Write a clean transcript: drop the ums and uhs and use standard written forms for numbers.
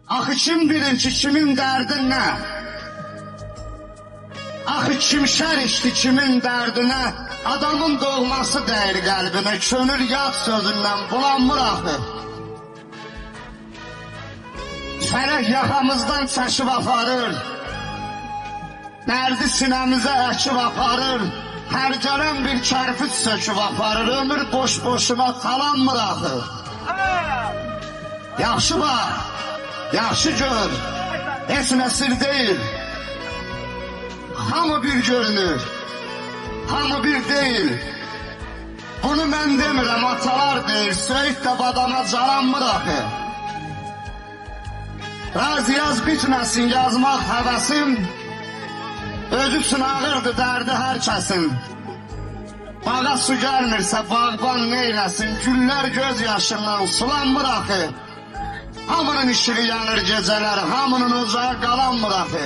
Axı kim bilir ki kimin dərdin nə? Axı kim şər içdi kimin dərdinə? Adamın doğması dəyir qəlbinə, könül yad sözündən bulanmır axı. Fərək yaxamızdan çəkib aparır, dərdi sinəmizə əkib aparır, hər gələn bir kərpic söküb aparır, ömür boş-boşuna talanmır axı. Yaxşı bax, yaxşı gör, heç nə sir deyil. Hamı bir görünür, hamı bir deyil. Bunu mən demirəm, atalar deyir, söyüd də badana calanmır axı. Raz yaz bitməsin yazmaq həvəsim, özü üçün ağırdı dərdi hər kəsin. Bağa su gəlmirsə bağban neyləsin, güllər göz yaşından sulanmır axı. Hamının işığı yanır gecələr, hamının ocağı qalanmır axı.